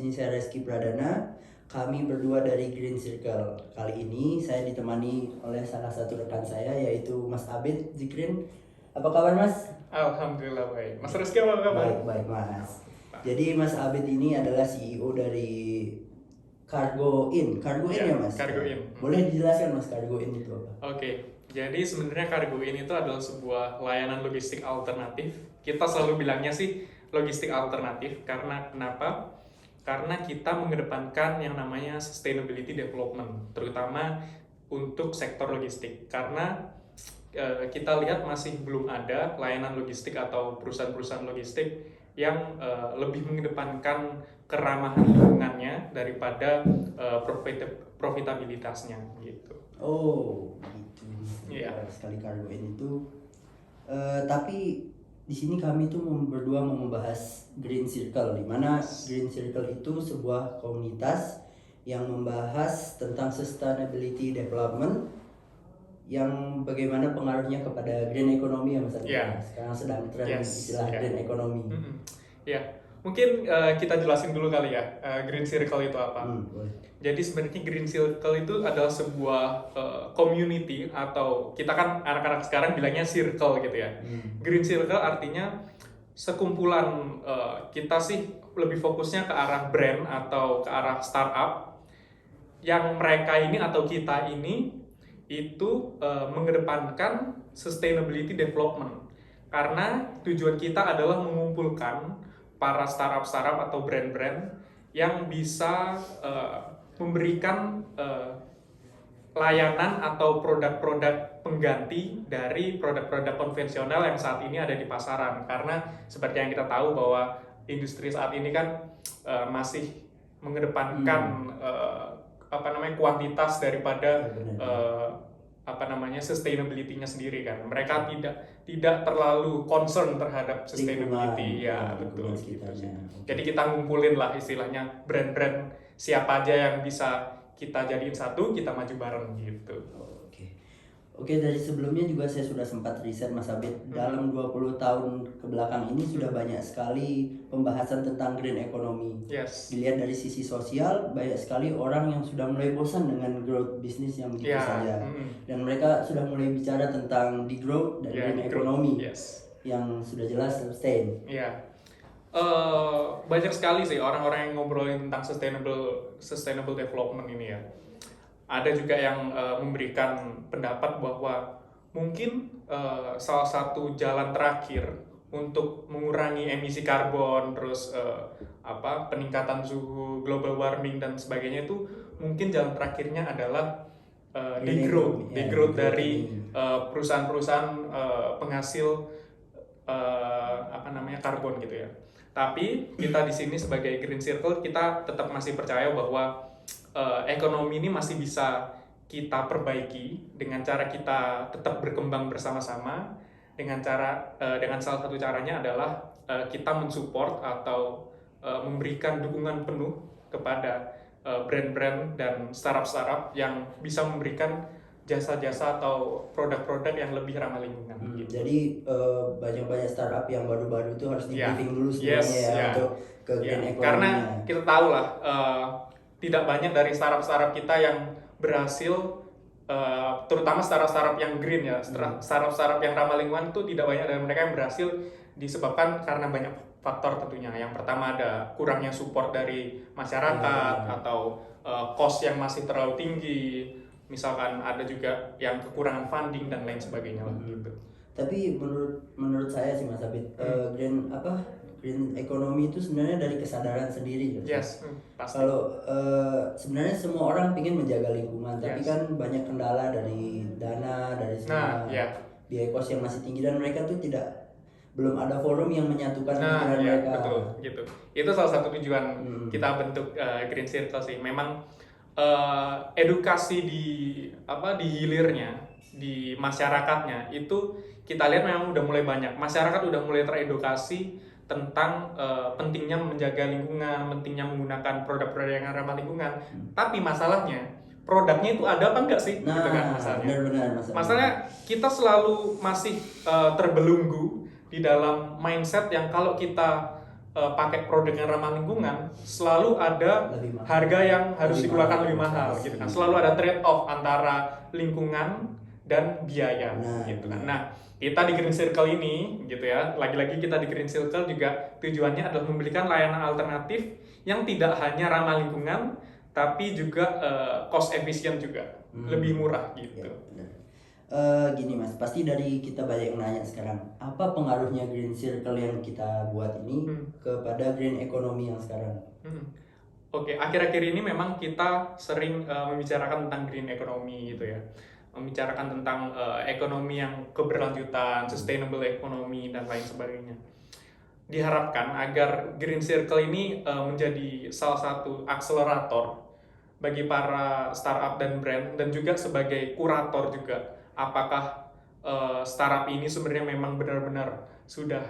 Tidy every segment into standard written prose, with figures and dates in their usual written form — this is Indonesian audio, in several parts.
sini saya Reski Pradana. Kami berdua dari Green Circle. Kali ini saya ditemani oleh salah satu rekan saya yaitu Mas Abid Zikrin. Apa kabar Mas? Alhamdulillah baik. Mas Rizky apa kabar? Baik Mas. Jadi Mas Abid ini adalah CEO dari Cargo In ya Mas? Cargo In. Boleh dijelaskan Mas Cargo In itu apa? Oke, jadi sebenarnya Cargo In itu adalah sebuah layanan logistik alternatif. Kita selalu bilangnya sih logistik alternatif karena kenapa? Karena kita mengedepankan yang namanya sustainability development, terutama untuk sektor logistik. Karena kita lihat masih belum ada layanan logistik atau perusahaan-perusahaan logistik yang lebih mengedepankan keramahan lingkungannya daripada profitabilitasnya gitu. Oh, gitu. Iya. Sekali Cargo In itu. Tapi di sini kami tuh berdua mau membahas Green Circle, di mana Green Circle itu sebuah komunitas yang membahas tentang sustainability development yang bagaimana pengaruhnya kepada green economy ya Mas Adi. Sekarang sedang tren istilah green economy. Ya, mungkin kita jelasin dulu kali ya Green Circle itu apa. Boleh. Jadi sebenarnya Green Circle itu adalah sebuah community, atau kita kan anak-anak sekarang bilangnya circle gitu ya. Green Circle artinya sekumpulan, kita sih lebih fokusnya ke arah brand atau ke arah startup yang mereka ini atau kita ini itu mengedepankan sustainability development. Karena tujuan kita adalah mengumpulkan para startup atau brand-brand yang bisa memberikan layanan atau produk-produk pengganti dari produk-produk konvensional yang saat ini ada di pasaran. Karena seperti yang kita tahu bahwa industri saat ini kan masih mengedepankan kuantitas daripada sustainability-nya sendiri kan. Mereka tidak terlalu concern terhadap sustainability. Ya, betul gitu sih. Jadi kita ngumpulin lah istilahnya brand-brand siapa aja yang bisa kita jadiin satu, kita maju bareng gitu. Oke, dari sebelumnya juga saya sudah sempat riset Mas Abid. Dalam 20 tahun ke belakang ini sudah banyak sekali pembahasan tentang green economy. Dilihat dari sisi sosial, banyak sekali orang yang sudah mulai bosan dengan growth bisnis yang begitu saja. Dan mereka sudah mulai bicara tentang degrowth dan green economy yang sudah jelas sustain. Banyak sekali sih orang-orang yang ngobrolin tentang sustainable development ini ya. Ada juga yang memberikan pendapat bahwa mungkin salah satu jalan terakhir untuk mengurangi emisi karbon, terus peningkatan suhu, global warming dan sebagainya itu mungkin jalan terakhirnya adalah degrowth dari perusahaan-perusahaan penghasil karbon gitu ya. Tapi kita di sini sebagai Green Circle kita tetap masih percaya bahwa ekonomi ini masih bisa kita perbaiki dengan cara kita tetap berkembang bersama-sama, dengan salah satu caranya adalah kita mensupport atau memberikan dukungan penuh kepada brand-brand dan startup yang bisa memberikan jasa-jasa atau produk-produk yang lebih ramah lingkungan. Gitu. Jadi banyak startup yang baru-baru itu harus di-briefing dulu sebenarnya untuk ke green economy. Karena kita tahu lah tidak banyak dari startup kita yang berhasil, terutama startup yang green ya, startup yang ramah lingkungan itu tidak banyak dari mereka yang berhasil disebabkan karena banyak faktor tentunya. Yang pertama ada kurangnya support dari masyarakat atau cost yang masih terlalu tinggi. Misalkan ada juga yang kekurangan funding dan lain sebagainya lah gitu. Tapi menurut saya sih Mas Abid, green economy itu sebenarnya dari kesadaran sendiri. Pasti. Kalau sebenarnya semua orang ingin menjaga lingkungan, tapi kan banyak kendala dari dana, dari semua biaya kos yang masih tinggi dan mereka tuh belum ada forum yang menyatukan pikiran mereka. Betul, gitu. Itu salah satu tujuan kita bentuk Green Circle sih. Memang edukasi di hilirnya, di masyarakatnya itu kita lihat memang udah mulai banyak. Masyarakat udah mulai teredukasi tentang pentingnya menjaga lingkungan, pentingnya menggunakan produk-produk yang ramah lingkungan. Tapi masalahnya produknya itu ada apa enggak sih? Gitu kan masalahnya. Masalahnya kita selalu masih terbelenggu di dalam mindset yang kalau kita pakai produk yang ramah lingkungan, selalu ada harga yang harus dikeluarkan lebih mahal gitu kan. Selalu ada trade off antara lingkungan dan biaya gitu kan. Nah, kita di Green Circle ini gitu ya, lagi-lagi kita di Green Circle juga tujuannya adalah memberikan layanan alternatif yang tidak hanya ramah lingkungan tapi juga cost efficient juga, lebih murah gitu. Ya, gini Mas, pasti dari kita banyak yang nanya sekarang, apa pengaruhnya Green Circle yang kita buat ini kepada green economy yang sekarang? Oke, akhir-akhir ini memang kita sering membicarakan tentang green economy gitu ya, membicarakan tentang ekonomi yang keberlanjutan, sustainable economy dan lain sebagainya. Diharapkan agar Green Circle ini menjadi salah satu akselerator bagi para startup dan brand, dan juga sebagai kurator juga. Apakah startup ini sebenarnya memang benar-benar sudah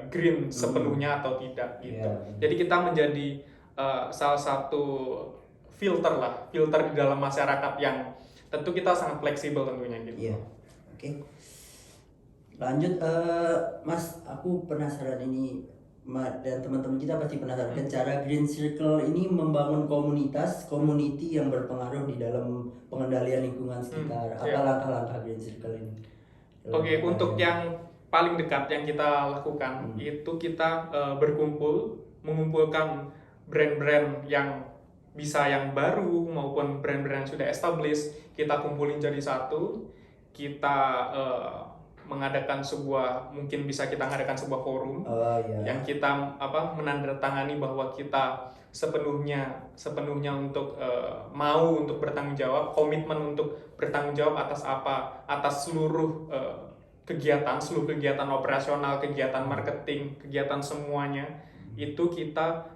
green sepenuhnya atau tidak gitu. Jadi kita menjadi salah satu filter di dalam masyarakat yang tentu kita sangat fleksibel tentunya gitu. Iya. Oke. Lanjut, Mas, aku penasaran ini, dan teman-teman kita pasti penasaran cara Green Circle ini membangun community yang berpengaruh di dalam pengendalian lingkungan sekitar. Apa langkah-langkah Green Circle ini? Oke, untuk yang paling dekat yang kita lakukan itu kita mengumpulkan brand-brand yang bisa yang baru maupun brand-brand yang sudah established, kita kumpulin jadi satu, kita mungkin bisa kita mengadakan sebuah forum yang kita menandatangani bahwa kita sepenuhnya untuk mau untuk bertanggung jawab, komitmen untuk bertanggung jawab atas seluruh kegiatan operasional, kegiatan marketing, kegiatan semuanya itu kita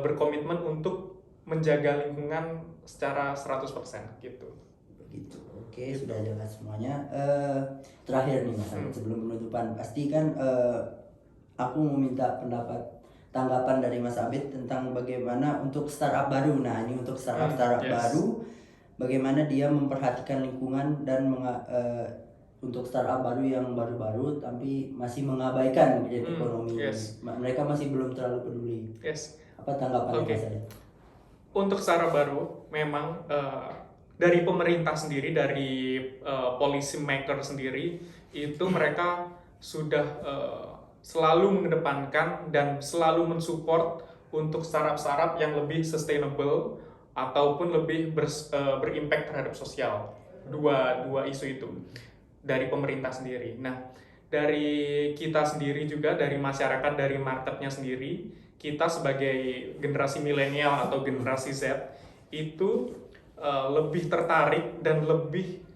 berkomitmen untuk menjaga lingkungan secara 100% gitu. Begitu. Oke, sudah jelas semuanya. Terakhir nih Mas, sebelum penutupan, pasti kan aku mau minta tanggapan dari Mas Abid tentang bagaimana untuk startup baru. Nah, ini untuk startup baru, bagaimana dia memperhatikan lingkungan dan untuk startup baru yang baru-baru tapi masih mengabaikan green economy. Mereka masih belum terlalu peduli. Apa tanggapannya Mas Abid? Untuk startup baru memang dari pemerintah sendiri, dari policy maker sendiri, itu mereka sudah selalu mengedepankan dan selalu mensupport untuk startup-startup yang lebih sustainable ataupun lebih berimpact terhadap sosial. Dua isu itu dari pemerintah sendiri. Nah, dari kita sendiri juga, dari masyarakat, dari marketnya sendiri, kita sebagai generasi milenial atau generasi Z itu lebih tertarik dan lebih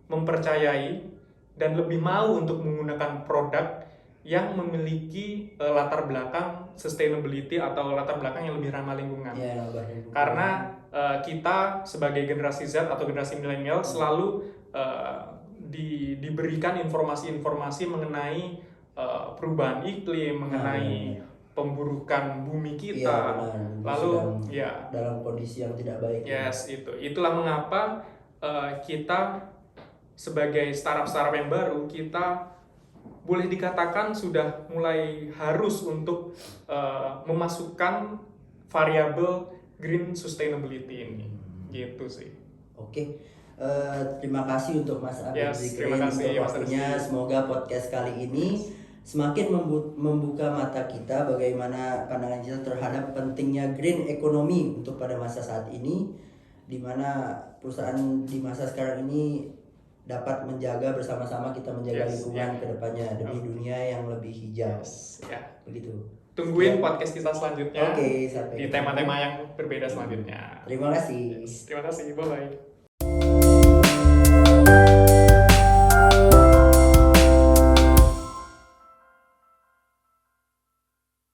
mempercayai dan lebih mau untuk menggunakan produk yang memiliki latar belakang sustainability atau latar belakang yang lebih ramah lingkungan. Karena kita sebagai generasi Z atau generasi milenial selalu diberikan informasi-informasi mengenai perubahan iklim, mengenai pemburukan bumi kita, lalu dalam kondisi yang tidak baik. Itulah mengapa kita sebagai startup yang baru, kita boleh dikatakan sudah mulai harus untuk memasukkan variabel green sustainability ini, gitu sih. Oke. Terima kasih untuk Mas Abid Zikri untuk waktunya. Semoga podcast kali ini semakin membuka mata kita bagaimana pandangan kita terhadap pentingnya green economy untuk pada masa saat ini, di mana perusahaan di masa sekarang ini dapat menjaga bersama-sama kita menjaga lingkungan ke depannya demi dunia yang lebih hijau. Begitu. Tungguin podcast kita selanjutnya. Oke, sampai di tema-tema yang berbeda selanjutnya. Terima kasih. Terima kasih. Bye bye.